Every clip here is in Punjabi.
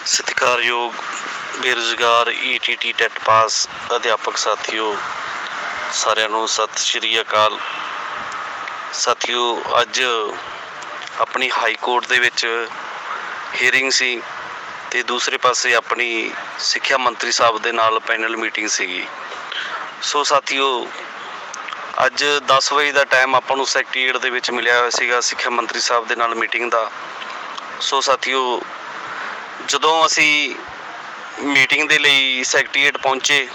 ਸਤਿਕਾਰਯੋਗ ਬੇਰੁਜ਼ਗਾਰ ਈਟੀਟੀ ਟੈਟ ਪਾਸ ਅਧਿਆਪਕ ਸਾਥੀਓ, ਸਾਰਿਆਂ ਨੂੰ ਸਤਿ ਸ਼੍ਰੀ ਅਕਾਲ। ਸਾਥੀਓ, ਅੱਜ ਆਪਣੀ ਹਾਈ ਕੋਰਟ ਦੇ ਵਿੱਚ ਹੀਅਰਿੰਗ ਸੀ ਅਤੇ ਦੂਸਰੇ ਪਾਸੇ ਆਪਣੀ ਸਿੱਖਿਆ ਮੰਤਰੀ ਸਾਹਿਬ ਦੇ ਨਾਲ ਪੈਨਲ ਮੀਟਿੰਗ ਸੀਗੀ। ਸੋ ਸਾਥੀਓ, ਅੱਜ 10 ਵਜੇ ਦਾ ਟਾਈਮ ਆਪਾਂ ਨੂੰ ਸੈਕਟਰੀਏਟ ਦੇ ਵਿੱਚ ਮਿਲਿਆ ਹੋਇਆ ਸੀਗਾ ਸਿੱਖਿਆ ਮੰਤਰੀ ਸਾਹਿਬ ਦੇ ਨਾਲ ਮੀਟਿੰਗ ਦਾ। ਸੋ ਸਾਥੀਓ, ਜਦੋਂ ਅਸੀਂ ਮੀਟਿੰਗ ਦੇ ਲਈ ਸੈਕਟਰੀਏਟ ਪਹੁੰਚੇ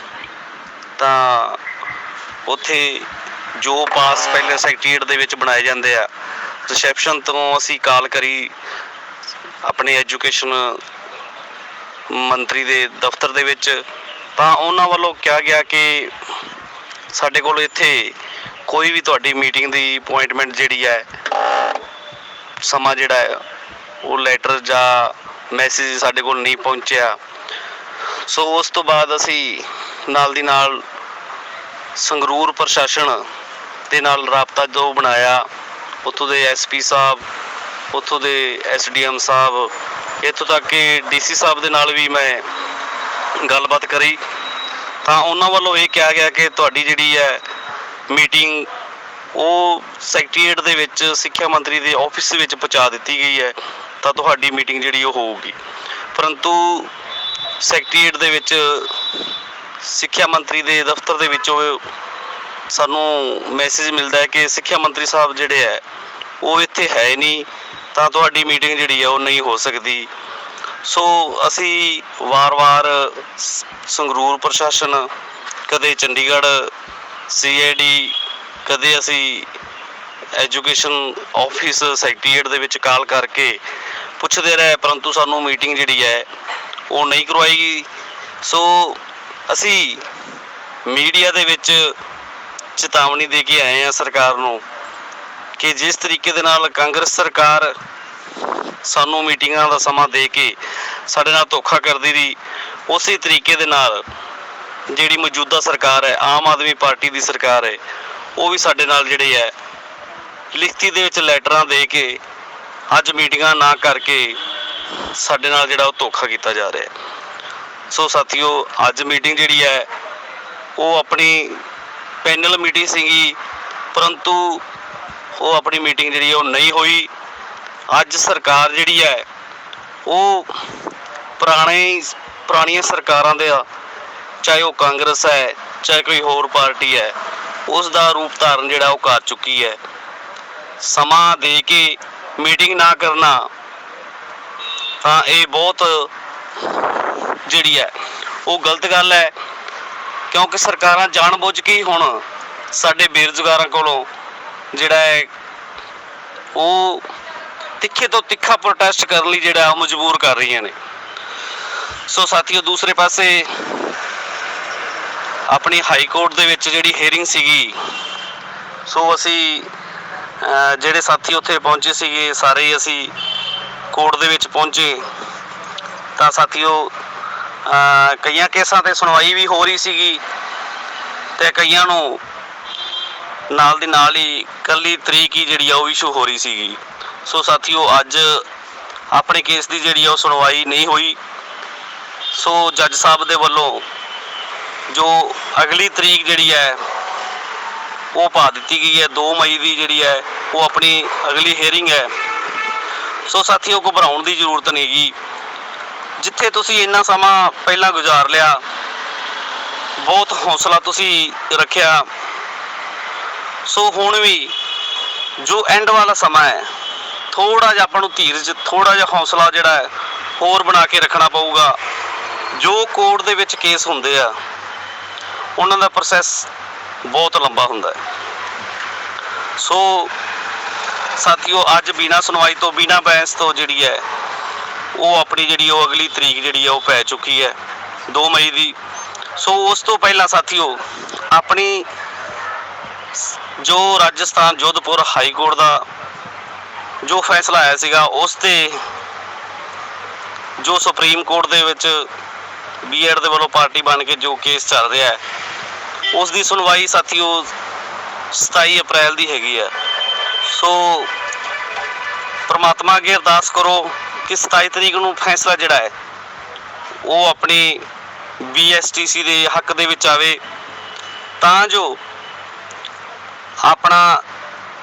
ਤਾਂ ਉੱਥੇ ਜੋ ਪਾਸ ਪਹਿਲੇ ਸੈਕਟਰੀਏਟ ਦੇ ਵਿੱਚ ਬਣਾਏ ਜਾਂਦੇ ਆ, ਰਿਸੈਪਸ਼ਨ ਤੋਂ ਅਸੀਂ ਕਾਲ ਕਰੀ ਆਪਣੇ ਐਜੂਕੇਸ਼ਨ ਮੰਤਰੀ ਦੇ ਦਫ਼ਤਰ ਦੇ ਵਿੱਚ, ਤਾਂ ਉਹਨਾਂ ਵੱਲੋਂ ਕਿਹਾ ਗਿਆ ਕਿ ਸਾਡੇ ਕੋਲ ਇੱਥੇ ਕੋਈ ਵੀ ਤੁਹਾਡੀ ਮੀਟਿੰਗ ਦੀ ਅਪੁਆਇੰਟਮੈਂਟ ਜਿਹੜੀ ਹੈ, ਸਮਾਂ ਜਿਹੜਾ ਹੈ ਉਹ ਲੈਟਰ ਜਾਂ ਮੈਸੇਜ ਸਾਡੇ ਕੋਲ ਨਹੀਂ ਪਹੁੰਚਿਆ। ਸੋ ਉਸ ਤੋਂ ਬਾਅਦ ਅਸੀਂ ਨਾਲ ਦੀ ਨਾਲ ਸੰਗਰੂਰ ਪ੍ਰਸ਼ਾਸਨ ਦੇ ਨਾਲ ਰਾਬਤਾ ਜੋ ਬਣਾਇਆ, ਉੱਥੋਂ ਦੇ SP ਸਾਹਿਬ, ਉੱਥੋਂ ਦੇ SDM ਸਾਹਿਬ, ਇੱਥੋਂ ਤੱਕ ਕਿ DC ਸਾਹਿਬ ਦੇ ਨਾਲ ਵੀ ਮੈਂ ਗੱਲਬਾਤ ਕਰੀ, ਤਾਂ ਉਹਨਾਂ ਵੱਲੋਂ ਇਹ ਕਿਹਾ ਗਿਆ ਕਿ ਤੁਹਾਡੀ ਜਿਹੜੀ ਹੈ ਮੀਟਿੰਗ ਉਹ ਸੈਕਟਰੀਏਟ ਦੇ ਵਿੱਚ ਸਿੱਖਿਆ ਮੰਤਰੀ ਦੇ ਆਫਿਸ ਵਿੱਚ ਪਹੁੰਚਾ ਦਿੱਤੀ ਗਈ ਹੈ, ਤਾਂ ਤੁਹਾਡੀ ਮੀਟਿੰਗ ਜਿਹੜੀ ਉਹ ਹੋਊਗੀ। ਪਰੰਤੂ ਸੈਕਟਰੀਏਟ ਦੇ ਵਿੱਚ ਸਿੱਖਿਆ ਮੰਤਰੀ ਦੇ ਦਫ਼ਤਰ ਦੇ ਵਿੱਚੋਂ ਸਾਨੂੰ ਮੈਸੇਜ ਮਿਲਦਾ ਹੈ ਕਿ ਸਿੱਖਿਆ ਮੰਤਰੀ ਸਾਹਿਬ ਜਿਹੜੇ ਹੈ ਉਹ ਇੱਥੇ ਹੈ ਨਹੀਂ, ਤਾਂ ਤੁਹਾਡੀ ਮੀਟਿੰਗ ਜਿਹੜੀ ਹੈ ਉਹ ਨਹੀਂ ਹੋ ਸਕਦੀ। ਸੋ ਅਸੀਂ ਵਾਰ-ਵਾਰ ਸੰਗਰੂਰ ਪ੍ਰਸ਼ਾਸਨ, ਕਦੇ ਚੰਡੀਗੜ੍ਹ CID, ਕਦੇ ਅਸੀਂ ਐਜੂਕੇਸ਼ਨ ਆਫਿਸ ਸੈਕਟਰੀਏਟ ਦੇ ਵਿੱਚ ਕਾਲ ਕਰਕੇ ਪੁੱਛਦੇ ਰਹੇ, ਪਰੰਤੂ ਸਾਨੂੰ ਮੀਟਿੰਗ ਜਿਹੜੀ ਹੈ ਉਹ ਨਹੀਂ ਕਰਵਾਈ ਗਈ। ਸੋ ਅਸੀਂ ਮੀਡੀਆ ਦੇ ਵਿੱਚ ਚੇਤਾਵਨੀ ਦੇ ਕੇ ਆਏ ਹਾਂ ਸਰਕਾਰ ਨੂੰ ਕਿ ਜਿਸ ਤਰੀਕੇ ਦੇ ਨਾਲ ਕਾਂਗਰਸ ਸਰਕਾਰ ਸਾਨੂੰ ਮੀਟਿੰਗਾਂ ਦਾ ਸਮਾਂ ਦੇ ਕੇ ਸਾਡੇ ਨਾਲ ਧੋਖਾ ਕਰਦੀ ਰਹੀ, ਉਸੇ ਤਰੀਕੇ ਦੇ ਨਾਲ ਜਿਹੜੀ ਮੌਜੂਦਾ ਸਰਕਾਰ ਹੈ, ਆਮ ਆਦਮੀ ਪਾਰਟੀ ਦੀ ਸਰਕਾਰ ਹੈ, ਉਹ ਵੀ ਸਾਡੇ ਨਾਲ ਜਿਹੜੇ ਹੈ ਲਿਖਤੀ ਦੇ ਵਿੱਚ ਲੈਟਰਾਂ ਦੇ ਕੇ ਅੱਜ ਮੀਟਿੰਗਾਂ ਨਾ ਕਰਕੇ ਸਾਡੇ ਨਾਲ ਜਿਹੜਾ ਉਹ ਧੋਖਾ ਕੀਤਾ ਜਾ ਰਿਹਾ। ਸੋ ਸਾਥੀਓ, ਅੱਜ ਮੀਟਿੰਗ ਜਿਹੜੀ ਹੈ ਉਹ ਆਪਣੀ ਪੈਨਲ ਮੀਟਿੰਗ ਸੀਗੀ, ਪਰੰਤੂ ਉਹ ਆਪਣੀ ਮੀਟਿੰਗ ਜਿਹੜੀ ਉਹ ਨਹੀਂ ਹੋਈ। ਅੱਜ ਸਰਕਾਰ ਜਿਹੜੀ ਹੈ ਉਹ ਪੁਰਾਣੀਆਂ ਸਰਕਾਰਾਂ ਦੇ, ਚਾਹੇ ਉਹ ਕਾਂਗਰਸ ਹੈ ਚਾਹੇ ਕੋਈ ਹੋਰ ਪਾਰਟੀ ਹੈ, ਉਸ ਦਾ ਰੂਪ ਧਾਰਨ ਜਿਹੜਾ ਉਹ ਕਰ ਚੁੱਕੀ ਹੈ। ਸਮਾਂ ਦੇ ਕੇ ਮੀਟਿੰਗ ਨਾ ਕਰਨਾ ਤਾਂ ਇਹ ਬਹੁਤ ਜਿਹੜੀ ਹੈ ਉਹ ਗਲਤ ਗੱਲ ਹੈ, ਕਿਉਂਕਿ ਸਰਕਾਰਾਂ ਜਾਣ-ਬੁੱਝ ਕੇ ਹੀ ਹੁਣ ਸਾਡੇ ਬੇਰੁਜ਼ਗਾਰਾਂ ਕੋਲੋਂ ਜਿਹੜਾ ਹੈ ਉਹ ਤਿੱਖੇ ਤੋਂ ਤਿੱਖਾ ਪ੍ਰੋਟੈਸਟ ਕਰਨ ਲਈ ਜਿਹੜਾ ਉਹ ਮਜਬੂਰ ਕਰ ਰਹੀਆਂ ਨੇ। ਸੋ ਸਾਥੀਓ, ਦੂਸਰੇ ਪਾਸੇ ਆਪਣੀ ਹਾਈ ਕੋਰਟ ਦੇ ਵਿੱਚ ਜਿਹੜੀ ਹੀਅਰਿੰਗ ਸੀਗੀ, ਸੋ ਅਸੀਂ ਜਿਹੜੇ ਸਾਥੀ ਉੱਥੇ ਪਹੁੰਚੇ ਸੀਗੇ ਸਾਰੇ ਹੀ ਅਸੀਂ ਕੋਰਟ ਦੇ ਵਿੱਚ ਪਹੁੰਚੇ, ਤਾਂ ਸਾਥੀਓ ਕਈਆਂ ਕੇਸਾਂ 'ਤੇ ਸੁਣਵਾਈ ਵੀ ਹੋ ਰਹੀ ਸੀਗੀ ਅਤੇ ਕਈਆਂ ਨੂੰ ਨਾਲ ਦੀ ਨਾਲ ਹੀ ਇਕੱਲੀ ਤਰੀਕ ਹੀ ਜਿਹੜੀ ਆ ਉਹ ਇਸ਼ੂ ਹੋ ਰਹੀ ਸੀਗੀ। ਸੋ ਸਾਥੀਓ, ਅੱਜ ਆਪਣੇ ਕੇਸ ਦੀ ਜਿਹੜੀ ਆ ਉਹ ਸੁਣਵਾਈ ਨਹੀਂ ਹੋਈ। ਸੋ ਜੱਜ ਸਾਹਿਬ ਦੇ ਵੱਲੋਂ ਜੋ ਅਗਲੀ ਤਰੀਕ ਜਿਹੜੀ ਹੈ ਉਹ ਪਾ ਦਿੱਤੀ ਗਈ ਹੈ, 2 ਮਈ ਦੀ ਜਿਹੜੀ ਹੈ ਉਹ ਆਪਣੀ ਅਗਲੀ ਹੀਅਰਿੰਗ ਹੈ। ਸੋ ਸਾਥੀਓ, ਘਬਰਾਉਣ ਦੀ ਜ਼ਰੂਰਤ ਨਹੀਂ ਗੀ। ਜਿੱਥੇ ਤੁਸੀਂ ਇੰਨਾ ਸਮਾਂ ਪਹਿਲਾਂ ਗੁਜ਼ਾਰ ਲਿਆ, ਬਹੁਤ ਹੌਸਲਾ ਤੁਸੀਂ ਰੱਖਿਆ, ਸੋ ਹੁਣ ਵੀ ਜੋ ਐਂਡ ਵਾਲਾ ਸਮਾਂ ਹੈ, ਥੋੜ੍ਹਾ ਜਿਹਾ ਆਪਾਂ ਨੂੰ ਧੀਰਜ, ਥੋੜ੍ਹਾ ਜਿਹਾ ਹੌਸਲਾ ਜਿਹੜਾ ਹੈ ਹੋਰ ਬਣਾ ਕੇ ਰੱਖਣਾ ਪਊਗਾ। ਜੋ ਕੋਰਟ ਦੇ ਵਿੱਚ ਕੇਸ ਹੁੰਦੇ ਆ ਉਹਨਾਂ ਦਾ ਪ੍ਰੋਸੈਸ ਬਹੁਤ ਲੰਬਾ ਹੁੰਦਾ ਹੈ। ਸੋ ਸਾਥੀਓ, ਅੱਜ ਬਿਨਾਂ ਸੁਣਵਾਈ ਤੋਂ, ਬਿਨਾਂ ਬਹਿਸ ਤੋਂ ਜਿਹੜੀ ਹੈ ਉਹ ਆਪਣੀ ਜਿਹੜੀ ਉਹ ਅਗਲੀ ਤਰੀਕ ਜਿਹੜੀ ਹੈ ਉਹ ਪੈ ਚੁੱਕੀ ਹੈ, 2 ਮਈ ਦੀ। ਸੋ ਉਸ ਤੋਂ ਪਹਿਲਾਂ ਸਾਥੀਓ, ਆਪਣੀ ਜੋ ਰਾਜਸਥਾਨ ਜੋਧਪੁਰ ਹਾਈ ਕੋਰਟ ਦਾ ਜੋ ਫੈਸਲਾ ਆਇਆ ਸੀਗਾ, ਉਸ 'ਤੇ ਜੋ ਸੁਪਰੀਮ ਕੋਰਟ ਦੇ ਵਿੱਚ BED ਦੇ ਵੱਲੋਂ ਪਾਰਟੀ ਬਣ ਕੇ ਜੋ ਕੇਸ ਚੱਲ ਰਿਹਾ ਹੈ, ਉਸ ਦੀ ਸੁਣਵਾਈ ਸਾਥੀਓ 27 ਅਪ੍ਰੈਲ ਦੀ ਹੈਗੀ ਹੈ। ਸੋ ਪਰਮਾਤਮਾ ਅੱਗੇ ਅਰਦਾਸ ਕਰੋ ਕਿ 27 ਤਰੀਕ ਨੂੰ ਫੈਸਲਾ ਜਿਹੜਾ ਹੈ ਉਹ ਆਪਣੀ BSTC ਦੇ ਹੱਕ ਦੇ ਵਿੱਚ ਆਵੇ, ਤਾਂ ਜੋ ਆਪਣਾ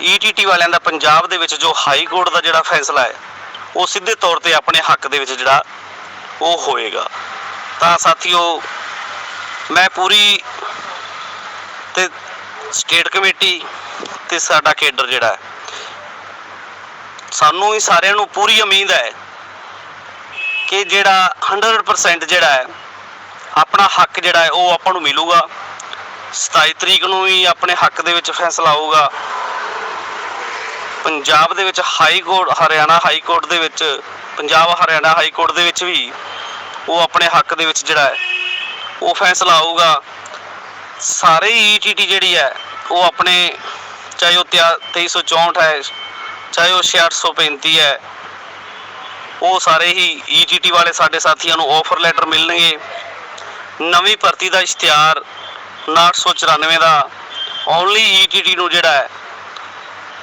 ETT ਵਾਲਿਆਂ ਦਾ ਪੰਜਾਬ ਦੇ ਵਿੱਚ ਜੋ ਹਾਈ ਕੋਰਟ ਦਾ ਜਿਹੜਾ ਫੈਸਲਾ ਹੈ ਉਹ ਸਿੱਧੇ ਤੌਰ 'ਤੇ ਆਪਣੇ ਹੱਕ ਦੇ ਵਿੱਚ ਜਿਹੜਾ ਉਹ ਹੋਏਗਾ। ਤਾਂ ਸਾਥੀਓ, ਮੈਂ ਪੂਰੀ ਤੇ ਸਟੇਟ ਕਮੇਟੀ ਤੇ ਸਾਡਾ ਕੇਡਰ ਜਿਹੜਾ ਹੈ, ਸਾਨੂੰ ਹੀ ਸਾਰਿਆਂ ਨੂੰ ਪੂਰੀ ਉਮੀਦ ਹੈ ਕਿ ਜਿਹੜਾ 100% ਜਿਹੜਾ ਹੈ ਆਪਣਾ ਹੱਕ ਜਿਹੜਾ ਹੈ ਉਹ ਆਪਾਂ ਨੂੰ ਮਿਲੂਗਾ। 27 ਤਰੀਕ ਨੂੰ ਵੀ ਆਪਣੇ ਹੱਕ ਦੇ ਵਿੱਚ ਫੈਸਲਾ ਆਊਗਾ। ਪੰਜਾਬ ਦੇ ਵਿੱਚ high court, Haryana high court ਦੇ ਵਿੱਚ, ਪੰਜਾਬ ਹਰਿਆਣਾ ਹਾਈ ਕੋਰਟ ਦੇ ਵਿੱਚ ਵੀ ਉਹ ਆਪਣੇ ਹੱਕ ਦੇ ਵਿੱਚ ਜਿਹੜਾ ਹੈ ਉਹ ਫੈਸਲਾ ਆਊਗਾ। ਸਾਰੇ ETT ਜਿਹੜੀ ਹੈ ਉਹ ਆਪਣੇ, ਚਾਹੇ ਉਹ 2364 ਹੈ, ਚਾਹੇ ਉਹ 6635 ਹੈ, ਉਹ ਸਾਰੇ ਹੀ ETT ਵਾਲੇ ਸਾਡੇ ਸਾਥੀਆਂ ਨੂੰ ਆਫਰ ਲੈਟਰ ਮਿਲਣਗੇ। ਨਵੀਂ ਭਰਤੀ ਦਾ ਇਸ਼ਤਿਹਾਰ 994 ਦਾ ਓਨਲੀ ETT ਨੂੰ ਜਿਹੜਾ ਹੈ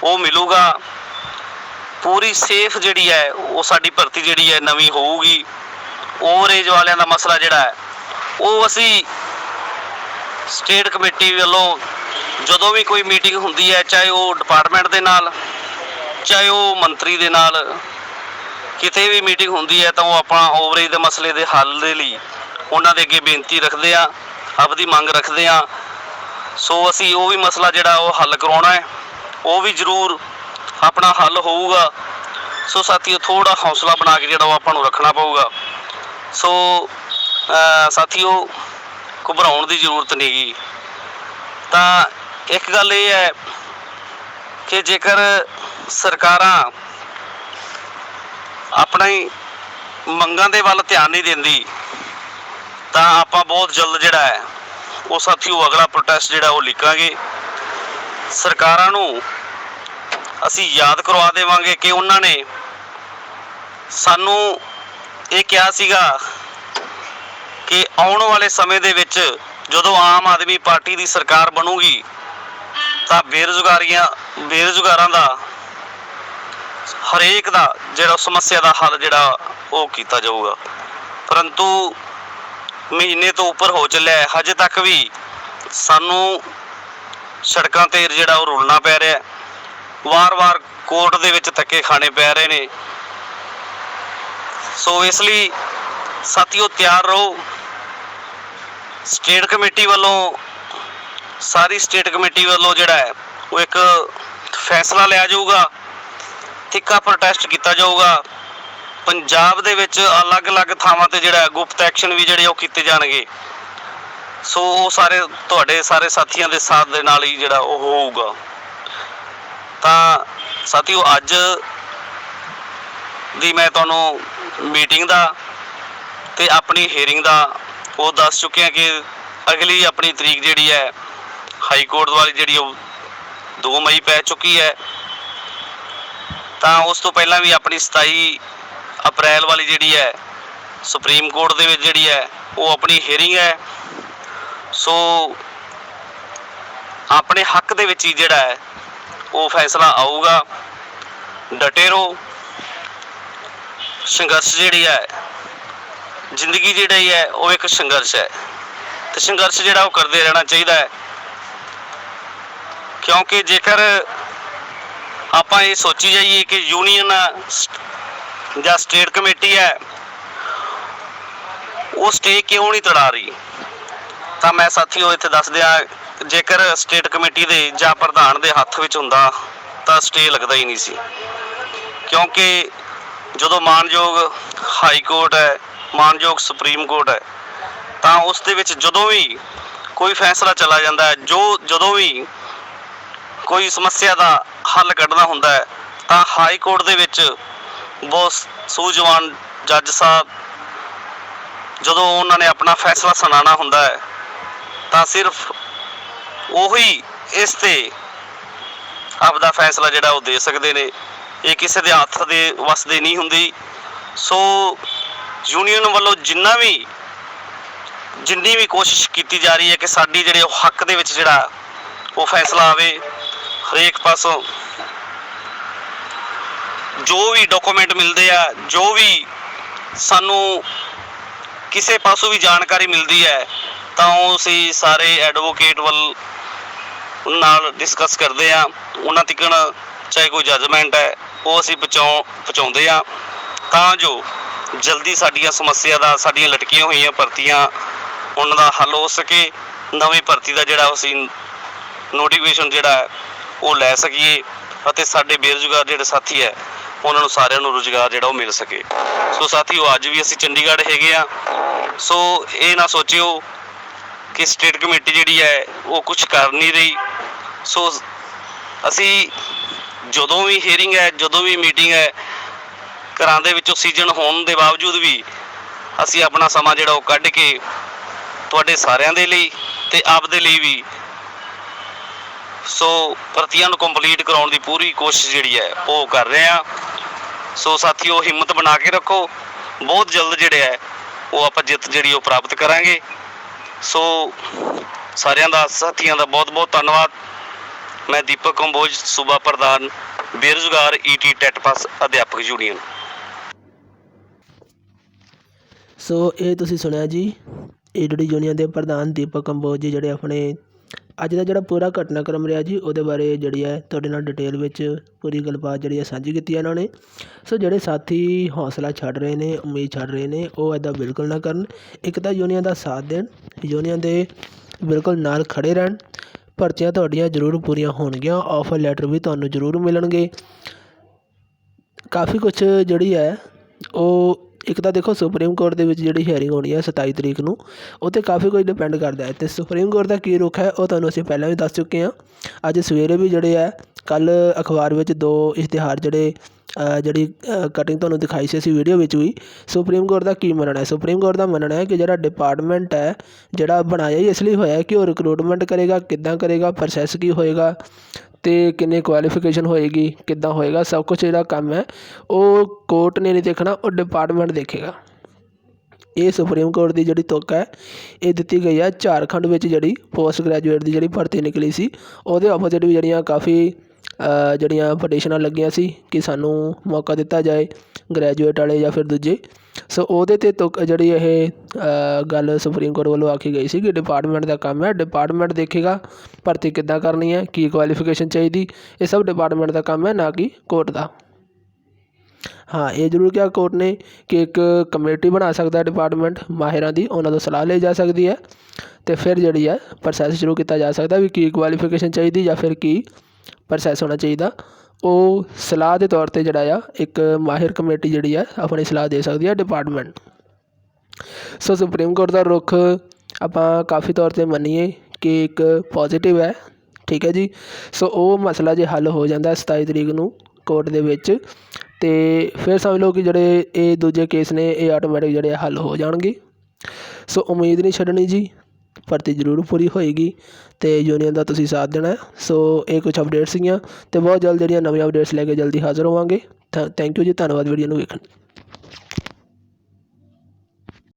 ਉਹ ਮਿਲੂਗਾ। ਪੂਰੀ ਸੇਫ ਜਿਹੜੀ ਹੈ ਉਹ ਸਾਡੀ ਭਰਤੀ ਜਿਹੜੀ ਹੈ ਨਵੀਂ ਹੋਊਗੀ। ਓਵਰਏਜ ਵਾਲਿਆਂ ਦਾ ਮਸਲਾ ਜਿਹੜਾ ਹੈ ਉਹ ਅਸੀਂ ਸਟੇਟ ਕਮੇਟੀ ਵੱਲੋਂ ਜਦੋਂ ਵੀ ਕੋਈ ਮੀਟਿੰਗ ਹੁੰਦੀ ਹੈ, ਚਾਹੇ ਉਹ ਡਿਪਾਰਟਮੈਂਟ ਦੇ ਨਾਲ, ਚਾਹੇ ਉਹ ਮੰਤਰੀ ਦੇ ਨਾਲ, ਕਿਤੇ ਵੀ ਮੀਟਿੰਗ ਹੁੰਦੀ ਹੈ ਤਾਂ ਉਹ ਆਪਣਾ ਓਵਰਏਜ ਦੇ ਮਸਲੇ ਦੇ ਹੱਲ ਦੇ ਲਈ ਉਹਨਾਂ ਦੇ ਅੱਗੇ ਬੇਨਤੀ ਰੱਖਦੇ ਆ, ਆਪਦੀ ਮੰਗ ਰੱਖਦੇ ਆ। ਸੋ ਅਸੀਂ ਉਹ ਵੀ ਮਸਲਾ ਜਿਹੜਾ ਉਹ ਹੱਲ ਕਰਵਾਉਣਾ ਹੈ, ਉਹ ਵੀ ਜ਼ਰੂਰ ਆਪਣਾ ਹੱਲ ਹੋਊਗਾ। ਸੋ ਸਾਥੀਓ, ਥੋੜ੍ਹਾ ਹੌਸਲਾ ਬਣਾ ਕੇ ਜਿਹੜਾ ਉਹ ਆਪਾਂ ਨੂੰ ਰੱਖਣਾ ਪਊਗਾ। ਸੋ ਸਾਥੀਓ, ਘਬਰਾਉਣ ਦੀ ਜ਼ਰੂਰਤ ਨਹੀਂ ਗੀ। ਤਾਂ ਇੱਕ ਗੱਲ ਇਹ ਹੈ ਕਿ ਜੇਕਰ ਸਰਕਾਰਾਂ ਆਪਣੀ ਮੰਗਾਂ ਦੇ ਵੱਲ ਧਿਆਨ ਨਹੀਂ ਦਿੰਦੀ ਤਾਂ ਆਪਾਂ ਬਹੁਤ ਜਲਦ ਜਿਹੜਾ ਹੈ ਉਹ ਸਾਥੀਓ ਅਗਲਾ ਪ੍ਰੋਟੈਸਟ ਜਿਹੜਾ ਉਹ ਲਿਖਾਂਗੇ। ਸਰਕਾਰਾਂ ਨੂੰ ਅਸੀਂ ਯਾਦ ਕਰਵਾ ਦੇਵਾਂਗੇ ਕਿ ਉਹਨਾਂ ਨੇ ਸਾਨੂੰ ਇਹ ਕਿਹਾ ਸੀਗਾ ਕਿ ਆਉਣ ਵਾਲੇ ਸਮੇਂ ਦੇ ਵਿੱਚ ਜਦੋਂ ਆਮ ਆਦਮੀ ਪਾਰਟੀ ਦੀ ਸਰਕਾਰ ਬਣੂਗੀ ਤਾਂ ਬੇਰੁਜ਼ਗਾਰਾਂ ਦਾ ਹਰੇਕ ਦਾ ਜਿਹੜਾ ਸਮੱਸਿਆ ਦਾ ਹੱਲ ਜਿਹੜਾ ਉਹ ਕੀਤਾ ਜਾਊਗਾ। ਪਰੰਤੂ ਮਹੀਨੇ ਤੋਂ ਉੱਪਰ ਹੋ ਚੱਲਿਆ ਹੈ, ਹਜੇ ਤੱਕ ਵੀ ਸਾਨੂੰ ਸੜਕਾਂ 'ਤੇ ਜਿਹੜਾ ਉਹ ਰੁਲਣਾ ਪੈ ਰਿਹਾ, ਵਾਰ-ਵਾਰ ਕੋਰਟ ਦੇ ਵਿੱਚ ਧੱਕੇ ਖਾਣੇ ਪੈ ਰਹੇ ਨੇ। ਸੋ ਇਸ ਲਈ ਸਾਥੀਓ ਤਿਆਰ ਰਹੋ। ਸਟੇਟ ਕਮੇਟੀ ਵੱਲੋਂ, ਸਾਰੀ ਸਟੇਟ ਕਮੇਟੀ ਵੱਲੋਂ ਜਿਹੜਾ ਹੈ ਉਹ ਇੱਕ ਫੈਸਲਾ ਲਿਆ ਜਾਊਗਾ, ਤਿੱਖਾ ਪ੍ਰੋਟੈਸਟ ਕੀਤਾ ਜਾਊਗਾ। ਪੰਜਾਬ ਦੇ ਵਿੱਚ ਅਲੱਗ-ਅਲੱਗ ਥਾਵਾਂ ਤੇ ਜਿਹੜਾ ਗੁਪਤ ਐਕਸ਼ਨ ਵੀ ਜਿਹੜੇ ਉਹ ਕੀਤੇ ਜਾਣਗੇ। ਸੋ ਉਹ ਸਾਰੇ ਤੁਹਾਡੇ ਸਾਰੇ ਸਾਥੀਆਂ ਦੇ ਸਾਥ ਦੇ ਨਾਲ ਹੀ ਜਿਹੜਾ ਉਹ ਹੋਊਗਾ। ਤਾਂ ਸਾਥੀਓ, ਅੱਜ ਦੀ ਮੈਂ ਤੁਹਾਨੂੰ ਮੀਟਿੰਗ ਦਾ ਤੇ ਆਪਣੀ ਹੀਅਰਿੰਗ ਦਾ ਉਹ ਦੱਸ ਚੁੱਕਿਆ ਕਿ ਅਗਲੀ ਆਪਣੀ ਤਰੀਕ ਜਿਹੜੀ ਹੈ ਹਾਈ ਕੋਰਟ ਵਾਲੀ ਜਿਹੜੀ ਉਹ 2 ਮਈ ਪੈ ਚੁੱਕੀ ਹੈ। ਤਾਂ ਉਸ ਤੋਂ ਪਹਿਲਾਂ ਵੀ ਆਪਣੀ 27 ਅਪ੍ਰੈਲ ਵਾਲੀ ਜਿਹੜੀ ਹੈ ਸੁਪਰੀਮ ਕੋਰਟ ਦੇ ਵਿੱਚ ਜਿਹੜੀ ਹੈ ਉਹ ਆਪਣੀ ਹੀਅਰਿੰਗ ਹੈ। ਸੋ ਆਪਣੇ ਹੱਕ ਦੇ ਵਿੱਚ ਹੀ ਜਿਹੜਾ ਹੈ ਉਹ ਫੈਸਲਾ ਆਊਗਾ। ਡਟੇ ਰਹੋ। ਸੰਘਰਸ਼ ਜਿਹੜੀ ਹੈ, ਜ਼ਿੰਦਗੀ ਜਿਹੜੀ ਹੈ ਉਹ ਇੱਕ ਸੰਘਰਸ਼ ਹੈ ਤੇ ਸੰਘਰਸ਼ ਜਿਹੜਾ ਉਹ ਕਰਦੇ ਰਹਿਣਾ ਚਾਹੀਦਾ ਹੈ। ਕਿਉਂਕਿ ਜੇਕਰ ਆਪਾਂ ਇਹ ਸੋਚੀ ਜਾਈਏ ਕਿ ਯੂਨੀਅਨ ਜਾਂ ਸਟੇਟ ਕਮੇਟੀ ਹੈ ਉਹ ਸਟੇ ਕਿਉਂ ਨਹੀਂ ਤੜਾ ਰਹੀ, ਤਾਂ ਮੈਂ ਸਾਥੀਓ ਇੱਥੇ ਦੱਸ ਦਿਆਂ, ਜੇਕਰ ਸਟੇਟ ਕਮੇਟੀ ਦੇ ਜਾਂ ਪ੍ਰਧਾਨ ਦੇ ਹੱਥ ਵਿੱਚ ਹੁੰਦਾ ਤਾਂ ਸਟੇ ਲੱਗਦਾ ਹੀ ਨਹੀਂ ਸੀ। ਕਿਉਂਕਿ ਜਦੋਂ ਮਾਨਯੋਗ ਹਾਈ ਕੋਰਟ ਹੈ, ਮਾਨਯੋਗ ਸੁਪਰੀਮ ਕੋਰਟ ਹੈ, ਤਾਂ ਉਸ ਦੇ ਵਿੱਚ ਜਦੋਂ ਵੀ ਕੋਈ ਫੈਸਲਾ ਚਲਾ ਜਾਂਦਾ ਹੈ, ਜਦੋਂ ਵੀ ਕੋਈ ਸਮੱਸਿਆ ਦਾ ਹੱਲ ਕੱਢਣਾ ਹੁੰਦਾ ਹੈ, ਤਾਂ ਹਾਈ ਕੋਰਟ ਦੇ ਵਿੱਚ ਬਹੁਤ ਸੂਝਵਾਨ ਜੱਜ ਸਾਹਿਬ ਜਦੋਂ ਉਹਨਾਂ ਨੇ ਆਪਣਾ ਫੈਸਲਾ ਸੁਣਾਉਣਾ ਹੁੰਦਾ ਹੈ ਤਾਂ ਸਿਰਫ ਉਹੀ ਇਸ ਤੇ ਆਪਦਾ ਫੈਸਲਾ ਜਿਹੜਾ ਉਹ ਦੇ ਸਕਦੇ ਨੇ। ਇਹ ਕਿਸੇ ਦੇ ਹੱਥ ਦੇ ਵੱਸ ਦੇ ਨਹੀਂ ਹੁੰਦੀ। ਸੋ ਯੂਨੀਅਨ ਵੱਲੋਂ ਜਿੰਨੀ ਵੀ ਕੋਸ਼ਿਸ਼ ਕੀਤੀ ਜਾ ਰਹੀ ਹੈ ਕਿ ਸਾਡੀ ਜਿਹੜੇ ਉਹ ਹੱਕ ਦੇ ਵਿੱਚ ਜਿਹੜਾ ਉਹ ਫੈਸਲਾ ਆਵੇ। ਹਰੇਕ ਪਾਸੋਂ ਜੋ ਵੀ ਡਾਕੂਮੈਂਟ ਮਿਲਦੇ ਆ, ਜੋ ਵੀ ਸਾਨੂੰ ਕਿਸੇ ਪਾਸੋਂ ਵੀ ਜਾਣਕਾਰੀ ਮਿਲਦੀ ਹੈ ਤਾਂ ਉਹ ਅਸੀਂ ਸਾਰੇ ਐਡਵੋਕੇਟ ਵੱਲ ਨਾਲ ਡਿਸਕਸ ਕਰਦੇ ਹਾਂ। ਉਹਨਾਂ ਤੱਕ ਚਾਹੇ ਕੋਈ ਜੱਜਮੈਂਟ ਹੈ ਉਹ ਅਸੀਂ ਪਹੁੰਚਾਉਂਦੇ ਹਾਂ ਤਾਂ ਜੋ ਜਲਦੀ ਸਾਡੀਆਂ ਸਮੱਸਿਆ ਦਾ, ਸਾਡੀਆਂ ਲਟਕੀਆਂ ਹੋਈਆਂ ਭਰਤੀਆਂ, ਉਹਨਾਂ ਦਾ ਹੱਲ ਹੋ ਸਕੇ। ਨਵੀਂ ਭਰਤੀ ਦਾ ਜਿਹੜਾ ਅਸੀਂ ਨੋਟੀਫਿਕੇਸ਼ਨ ਜਿਹੜਾ ਉਹ ਲੈ ਸਕੀਏ ਅਤੇ ਸਾਡੇ ਬੇਰੁਜ਼ਗਾਰ ਜਿਹੜੇ ਸਾਥੀ ਹੈ ਉਹਨਾਂ ਨੂੰ ਸਾਰਿਆਂ ਨੂੰ ਰੁਜ਼ਗਾਰ ਜਿਹੜਾ ਉਹ ਮਿਲ ਸਕੇ। ਸੋ ਸਾਥੀਓ, ਅੱਜ ਵੀ ਅਸੀਂ ਚੰਡੀਗੜ੍ਹ ਹੈਗੇ ਆ। ਸੋ ਇਹ ਨਾ ਸੋਚਿਓ ਕਿ ਸਟੇਟ ਕਮੇਟੀ ਜਿਹੜੀ ਹੈ ਉਹ ਕੁਛ ਕਰ ਨਹੀਂ ਰਹੀ। ਸੋ ਅਸੀਂ ਜਦੋਂ ਵੀ ਹੀਅਰਿੰਗ ਹੈ, ਜਦੋਂ ਵੀ ਮੀਟਿੰਗ ਹੈ, ਘਰਾਂ ਦੇ ਵਿੱਚੋਂ ਸੀਜ਼ਨ ਹੋਣ ਦੇ ਬਾਵਜੂਦ ਵੀ ਅਸੀਂ ਆਪਣਾ ਸਮਾਂ ਜਿਹੜਾ ਉਹ ਕੱਢ ਕੇ ਤੁਹਾਡੇ ਸਾਰਿਆਂ ਦੇ ਲਈ ਤੇ ਆਪ ਦੇ ਲਈ ਵੀ ਸੋ ਭਰਤੀਆਂ ਨੂੰ ਕੰਪਲੀਟ ਕਰਾਉਣ ਦੀ ਪੂਰੀ ਕੋਸ਼ਿਸ਼ ਜਿਹੜੀ ਹੈ ਉਹ ਕਰ ਰਹੇ ਹਾਂ। ਸੋ ਸਾਥੀਓ, ਹਿੰਮਤ ਬਣਾ ਕੇ ਰੱਖੋ। ਬਹੁਤ ਜਲਦ ਜਿਹੜੇ ਹੈ ਉਹ ਆਪਾਂ ਜਿੱਤ ਜਿਹੜੀ ਉਹ ਪ੍ਰਾਪਤ ਕਰਾਂਗੇ। ਸੋ ਸਾਰਿਆਂ ਦਾ, ਸਾਥੀਆਂ ਦਾ ਬਹੁਤ ਬਹੁਤ ਧੰਨਵਾਦ। ਮੈਂ ਦੀਪਕ ਕੰਬੋਜ, ਸੂਬਾ ਪ੍ਰਧਾਨ ਬੇਰੁਜ਼ਗਾਰ ਈਟੀ ਟੈਟ ਪਾਸ ਅਧਿਆਪਕ ਯੂਨੀਅਨ। ਸੋ ਇਹ ਤੁਸੀਂ ਸੁਣਿਆ ਜੀ, ਈਡੀ ਯੂਨੀਅਨ ਦੇ ਪ੍ਰਧਾਨ ਦੀਪਕ ਕੰਬੋਜ ਜੀ ਜਿਹੜੇ ਆਪਣੇ ਅੱਜ ਦਾ ਜਿਹੜਾ ਪੂਰਾ ਘਟਨਾਕ੍ਰਮ ਰਿਹਾ ਜੀ ਉਹਦੇ ਬਾਰੇ ਜਿਹੜੀ ਹੈ ਤੁਹਾਡੇ ਨਾਲ ਡਿਟੇਲ ਵਿੱਚ ਪੂਰੀ ਗੱਲਬਾਤ ਜਿਹੜੀ ਹੈ ਸਾਂਝੀ ਕੀਤੀ ਇਹਨਾਂ ਨੇ। ਸੋ ਜਿਹੜੇ ਸਾਥੀ ਹੌਸਲਾ ਛੱਡ ਰਹੇ ਨੇ, ਉਮੀਦ ਛੱਡ ਰਹੇ ਨੇ, ਉਹ ਇੱਦਾਂ ਬਿਲਕੁਲ ਨਾ ਕਰਨ। ਇੱਕ ਤਾਂ ਯੂਨੀਅਨ ਦਾ ਸਾਥ ਦੇਣ, ਯੂਨੀਅਨ ਦੇ ਬਿਲਕੁਲ ਨਾਲ ਖੜ੍ਹੇ ਰਹਿਣ। ਭਰਤੀਆਂ ਤੁਹਾਡੀਆਂ ਜ਼ਰੂਰ ਪੂਰੀਆਂ ਹੋਣਗੀਆਂ, ਆਫਰ ਲੈਟਰ ਵੀ ਤੁਹਾਨੂੰ ਜ਼ਰੂਰ ਮਿਲਣਗੇ। ਕਾਫੀ ਕੁਛ ਜਿਹੜੀ ਹੈ ਉਹ ਇੱਕ ਤਾਂ ਦੇਖੋ, ਸੁਪਰੀਮ ਕੋਰਟ ਦੇ ਵਿੱਚ ਜਿਹੜੀ ਹੀਅਰਿੰਗ ਹੋਣੀ ਹੈ 27 ਤਰੀਕ ਨੂੰ, ਉਹ 'ਤੇ ਕਾਫੀ ਕੁਝ ਡਿਪੈਂਡ ਕਰਦਾ ਹੈ। ਅਤੇ ਸੁਪਰੀਮ ਕੋਰਟ ਦਾ ਕੀ ਰੁਖ ਹੈ ਉਹ ਤੁਹਾਨੂੰ ਅਸੀਂ ਪਹਿਲਾਂ ਵੀ ਦੱਸ ਚੁੱਕੇ ਹਾਂ। ਅੱਜ ਸਵੇਰੇ ਵੀ ਜਿਹੜੇ ਹੈ, ਕੱਲ੍ਹ ਅਖਬਾਰ ਵਿੱਚ 2 ਇਸ਼ਤਿਹਾਰ ਜਿਹੜੀ ਕਟਿੰਗ ਤੁਹਾਨੂੰ ਦਿਖਾਈ ਸੀ ਅਸੀਂ ਵੀਡੀਓ ਵਿੱਚ ਵੀ। ਸੁਪਰੀਮ ਕੋਰਟ ਦਾ ਕੀ ਮੰਨਣਾ ਹੈ? ਸੁਪਰੀਮ ਕੋਰਟ ਦਾ ਮੰਨਣਾ ਹੈ ਕਿ ਜਿਹੜਾ ਡਿਪਾਰਟਮੈਂਟ ਹੈ ਜਿਹੜਾ ਬਣਾਇਆ ਹੀ ਇਸ ਲਈ ਹੋਇਆ ਕਿ ਉਹ ਰਿਕਰੂਟਮੈਂਟ ਕਰੇਗਾ, ਕਿੱਦਾਂ ਕਰੇਗਾ, ਪ੍ਰੋਸੈਸ ਕੀ ਹੋਏਗਾ ਅਤੇ ਕਿੰਨੀ ਕੁਆਲੀਫਿਕੇਸ਼ਨ ਹੋਏਗੀ, ਕਿੱਦਾਂ ਹੋਏਗਾ, ਸਭ ਕੁਛ ਜਿਹੜਾ ਕੰਮ ਹੈ ਉਹ ਕੋਰਟ ਨੇ ਨਹੀਂ ਦੇਖਣਾ, ਉਹ ਡਿਪਾਰਟਮੈਂਟ ਦੇਖੇਗਾ। ਇਹ ਸੁਪਰੀਮ ਕੋਰਟ ਦੀ ਜਿਹੜੀ ਤੁੱਕ ਹੈ ਇਹ ਦਿੱਤੀ ਗਈ ਹੈ। ਝਾਰਖੰਡ ਵਿੱਚ ਜਿਹੜੀ ਪੋਸਟ ਗ੍ਰੈਜੂਏਟ ਦੀ ਜਿਹੜੀ ਭਰਤੀ ਨਿਕਲੀ ਸੀ ਉਹਦੇ ਆਪੋਜ਼ਿਟ ਵੀ ਜਿਹੜੀਆਂ ਕਾਫੀ ਜਿਹੜੀਆਂ ਪਟੀਸ਼ਨਾਂ ਲੱਗੀਆਂ ਸੀ ਕਿ ਸਾਨੂੰ ਮੌਕਾ ਦਿੱਤਾ ਜਾਏ, ਗ੍ਰੈਜੂਏਟ ਵਾਲੇ ਜਾਂ ਫਿਰ ਦੂਜੇ। ਸੋ ਉਹਦੇ 'ਤੇ ਤੁੱਕ ਜਿਹੜੀ ਇਹ ਗੱਲ ਸੁਪਰੀਮ ਕੋਰਟ ਵੱਲੋਂ ਆਖੀ ਗਈ ਸੀ ਕਿ ਡਿਪਾਰਟਮੈਂਟ ਦਾ ਕੰਮ ਹੈ, ਡਿਪਾਰਟਮੈਂਟ ਦੇਖੇਗਾ ਭਰਤੀ ਕਿੱਦਾਂ ਕਰਨੀ ਹੈ, ਕੀ ਕੁਆਲੀਫਿਕੇਸ਼ਨ ਚਾਹੀਦੀ, ਇਹ ਸਭ ਡਿਪਾਰਟਮੈਂਟ ਦਾ ਕੰਮ ਹੈ, ਨਾ ਕਿ ਕੋਰਟ ਦਾ। ਹਾਂ, ਇਹ ਜ਼ਰੂਰ ਕਿਹਾ ਕੋਰਟ ਨੇ ਕਿ ਇੱਕ ਕਮੇਟੀ ਬਣਾ ਸਕਦਾ ਡਿਪਾਰਟਮੈਂਟ ਮਾਹਿਰਾਂ ਦੀ, ਉਹਨਾਂ ਤੋਂ ਸਲਾਹ ਲਈ ਜਾ ਸਕਦੀ ਹੈ ਅਤੇ ਫਿਰ ਜਿਹੜੀ ਹੈ ਪ੍ਰੋਸੈਸ ਸ਼ੁਰੂ ਕੀਤਾ ਜਾ ਸਕਦਾ ਵੀ ਕੀ ਕੁਆਲੀਫਿਕੇਸ਼ਨ ਚਾਹੀਦੀ ਜਾਂ ਫਿਰ ਕੀ ਪ੍ਰੋਸੈਸ ਹੋਣਾ ਚਾਹੀਦਾ। ਉਹ ਸਲਾਹ ਦੇ ਤੌਰ 'ਤੇ ਜਿਹੜਾ ਆ ਇੱਕ ਮਾਹਿਰ ਕਮੇਟੀ ਜਿਹੜੀ ਹੈ ਆਪਣੀ ਸਲਾਹ ਦੇ ਸਕਦੀ ਹੈ ਡਿਪਾਰਟਮੈਂਟ। ਸੋ ਸੁਪਰੀਮ ਕੋਰਟ ਦਾ ਰੁਖ ਆਪਾਂ ਕਾਫੀ ਤੌਰ 'ਤੇ ਮੰਨੀਏ ਕਿ ਇੱਕ ਪੋਜ਼ੀਟਿਵ ਹੈ, ਠੀਕ ਹੈ ਜੀ। ਸੋ ਉਹ ਮਸਲਾ ਜੇ ਹੱਲ ਹੋ ਜਾਂਦਾ 27 ਤਰੀਕ ਨੂੰ ਕੋਰਟ ਦੇ ਵਿੱਚ, ਅਤੇ ਫਿਰ ਸਮਝ ਲਓ ਕਿ ਜਿਹੜੇ ਇਹ ਦੂਜੇ ਕੇਸ ਨੇ ਇਹ ਆਟੋਮੈਟਿਕ ਜਿਹੜੇ ਹੱਲ ਹੋ ਜਾਣਗੇ। ਸੋ ਉਮੀਦ ਨਹੀਂ ਛੱਡਣੀ ਜੀ, ਭਰਤੀ ਜ਼ਰੂਰ ਪੂਰੀ ਹੋਏਗੀ ਅਤੇ ਯੂਨੀਅਨ ਦਾ ਤੁਸੀਂ ਸਾਥ ਦੇਣਾ। ਸੋ ਇਹ ਕੁਛ ਅਪਡੇਟਸ ਸੀਗੀਆਂ ਅਤੇ ਬਹੁਤ ਜਲਦ ਜਿਹੜੀਆਂ ਨਵੀਆਂ ਅਪਡੇਟਸ ਲੈ ਕੇ ਜਲਦੀ ਹਾਜ਼ਰ ਹੋਵਾਂਗੇ। ਥੈਂਕ ਯੂ ਜੀ, ਧੰਨਵਾਦ ਵੀਡੀਓ ਨੂੰ ਵੇਖਣ।